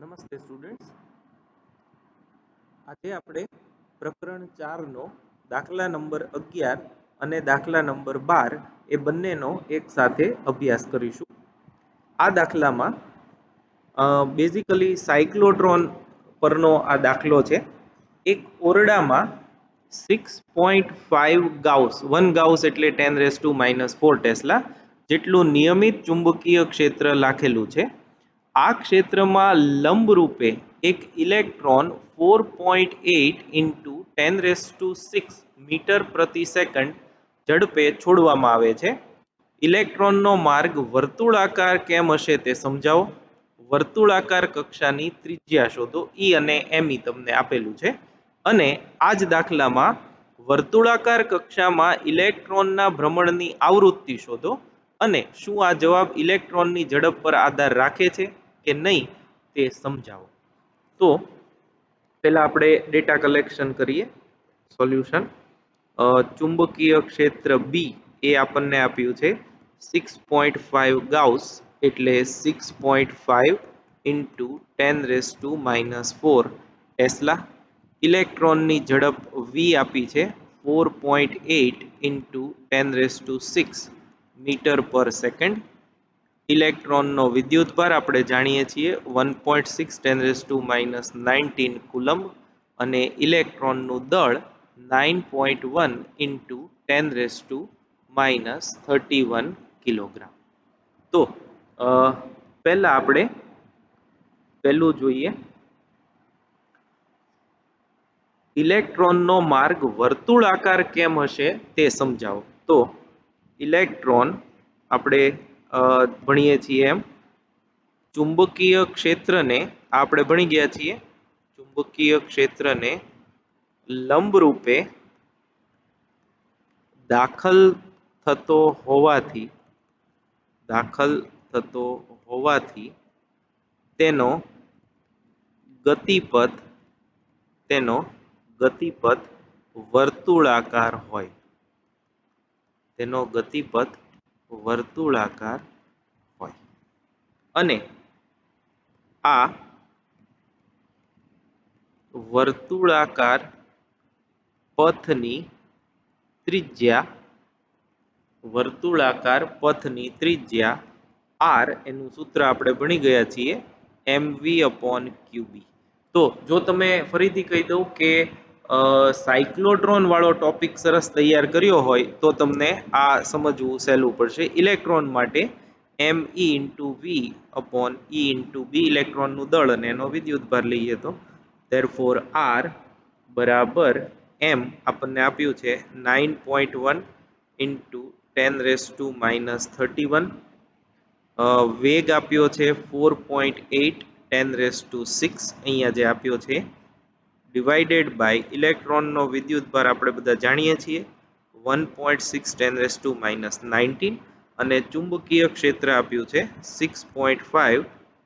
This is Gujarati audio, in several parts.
નમસ્તે સ્ટુડન્ટ્સ. આજે આપણે પ્રકરણ 4 નો દાખલા નંબર 11 અને દાખલા નંબર 12 એ બંનેનો એક સાથે અભ્યાસ કરીશું. આ દાખલામાં બેઝિકલી સાયક્લોટ્રોન પરનો આ દાખલો છે. એક ઓરડામાં 6.5 ગાઉસ, 1 ગાઉસ એટલે 10⁻⁻⁴ ટેસ્લા જેટલું નિયમિત ચુંબકીય ક્ષેત્ર લાખેલું છે. આ ક્ષેત્રમાં લંબરૂપે એક ઇલેક્ટ્રોન 4.8 ઇન્ટુ 10⁶ મીટર પ્રતિ સેકન્ડ ઝડપે છોડવામાં આવે છે. ઇલેક્ટ્રોનનો માર્ગ વર્તુળાકાર કેમ હશે તે સમજાવો. વર્તુળાકાર કક્ષાની ત્રિજ્યા શોધો. ઈ અને એમઈ તમને આપેલું છે. અને આ જ દાખલામાં વર્તુળાકાર કક્ષામાં ઇલેક્ટ્રોનના ભ્રમણની આવૃત્તિ શોધો અને શું આ જવાબ ઇલેક્ટ્રોનની ઝડપ પર આધાર રાખે છે કે નહીં તે સમજાવો. તો પહેલા આપણે ડેટા કલેક્શન કરીએ. સોલ્યુશન. ચુંબકીય ક્ષેત્ર બી એ આપણને આપ્યું છે 6.5 ગાઉસ એટલે 6.5 ઇન્ટુ 10⁻⁴ ટેસ્લા. ઇલેક્ટ્રોનની ઝડપ વી આપી છે 4.8 ઇન્ટુ 10⁶ મીટર પર સેકન્ડ. ઇલેક્ટ્રોનનો વિદ્યુતભાર આપણે જાણીએ છીએ 1.6 10⁻⁹ કુલમ્બ અને ઇલેક્ટ્રોનનું દળ 9.1 ઇન્ટુ 10⁻31 કિલોગ્રામ. તો પહેલા આપણે પહેલું જોઈએ, ઇલેક્ટ્રોનનો માર્ગ વર્તુળાકાર કેમ હશે તે સમજાવો. તો ઇલેક્ટ્રોન આપણે ભણીએ છીએ એમ ચુંબકીય ક્ષેત્રને આપણે ભણી ગયા છીએ ચુંબકીય ક્ષેત્રને લંબરૂપે દાખલ થતો હોવાથી તેનો ગતિપથ વર્તુળાકાર હોય. અને આ વર્તુળાકાર પથની ત્રિજ્યા r, એનું સૂત્ર આપણે ભણી ગયા છીએ mv/qb. તો જો તમે ફરીથી કહી દઉં કે સાયક્લોટ્રોન વાળો ટોપિક સરસ તૈયાર કર્યો હોય તો તમને આ સમજવું સહેલું પડશે. ઇલેક્ટ્રોન માટે me/v/e/b ઇલેક્ટ્રોનનું દળ અને એનો વિદ્યુતભાર લઈએ તો therefore r બરાબર m આપણને આપ્યું છે 9.1 ઇન્ટુ 10⁻31. વેગ આપ્યો છે 4.8 10⁶ અહીંયા જે આપ્યો છે ડિવાઇડેડ બાય ઇલેક્ટ્રોનનો વિદ્યુતભાર આપણે બધા જાણીએ છીએ 1.6 10⁻⁹ અને ચુંબકીય ક્ષેત્ર આપ્યું છે 6.5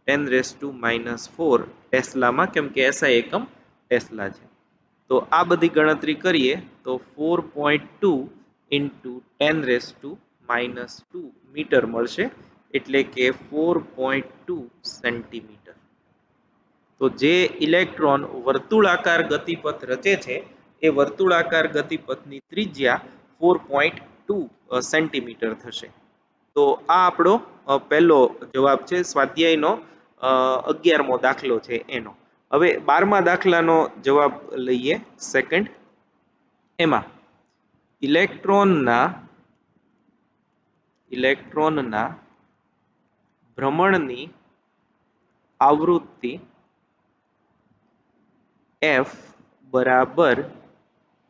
10⁻⁴ ટેસ્લામાં, કેમ કે SI એકમ ટેસ્લા છે. તો આ બધી ગણતરી કરીએ તો 4.2 ઇન્ટુ 10⁻² મીટર મળશે, એટલે કે 4.2 સેન્ટીમીટર. તો જે ઇલેક્ટ્રોન વર્તુળાકાર ગતિપથ રચે છે એ વર્તુળાકાર ગતિપથની ત્રિજ્યા 4.2 સેન્ટીમીટર થશે. તો આ આપણો પહેલો જવાબ છે. સ્વાધ્યાયનો 11મો દાખલો છે એનો. હવે 12મા દાખલાનો જવાબ લઈએ. સેકન્ડ. એમાં ઇલેક્ટ્રોનના ભ્રમણની આવૃત્તિ f બરાબર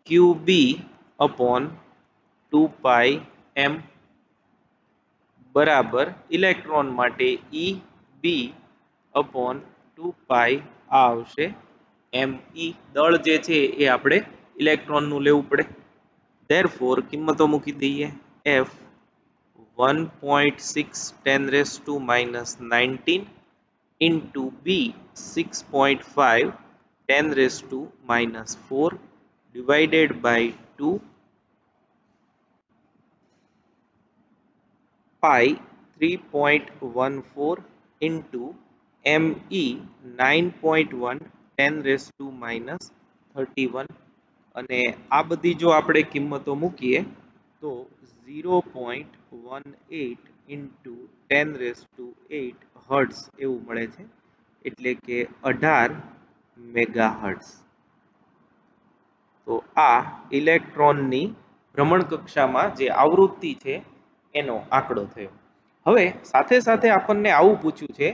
qb/2πm બરાબર ઇલેક્ટ્રોન માટે EB/2π આવશે. me દળ જે છે એ આપણે ઇલેક્ટ્રોનનું લેવું પડે. therefore કિંમતો મૂકી દઈએ. f 1.6 10⁻⁹ into b 6.5 10⁻⁴ divided by 2 pi 3.14 into ME 9.1 10⁻⁻31 અને આ બધી જો આપણે કિંમતો મૂકીએ તો 0.18 ઇન્ટુ 10⁸8 હર્ટ્ઝ એવું મળે છે, એટલે કે 18 મેગાહર્ટ્ઝ. તો આ ઇલેક્ટ્રોનની ભ્રમણકક્ષામાં જે આવૃત્તિ છે એનો આંકડો થયો. હવે સાથે સાથે આપણને આવું પૂછ્યું છે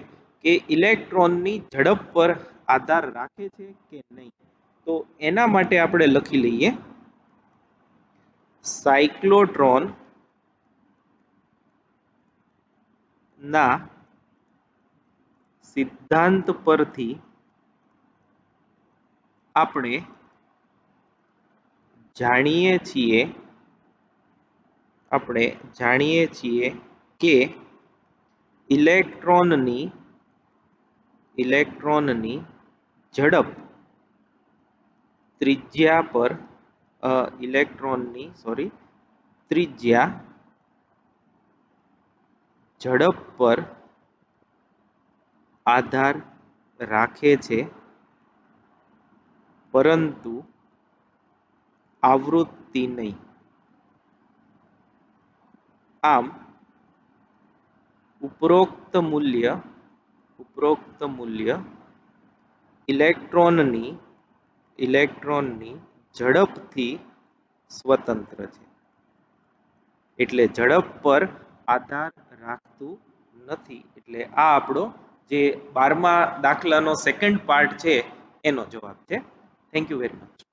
કે ઇલેક્ટ્રોનની ઝડપ પર આધાર રાખે છે કે નહીં. તો એના માટે આપણે લખી લઈએ સાયક્લોટ્રોન ના સિદ્ધાંત પરથી આપણે જાણીએ છીએ કે ઇલેક્ટ્રોનની ઝડપ ત્રિજ્યા ઝડપ પર આધાર રાખે છે, પરંતુ આવૃત્તિ નહીં. આમ ઉપરોક્ત મૂલ્ય ઇલેક્ટ્રોનની ઝડપથી સ્વતંત્ર છે, એટલે ઝડપ પર આધાર રાખતું નથી. એટલે આ આપણો જે 12મા દાખલાનો સેકન્ડ પાર્ટ છે એનો જવાબ છે. Thank you very much.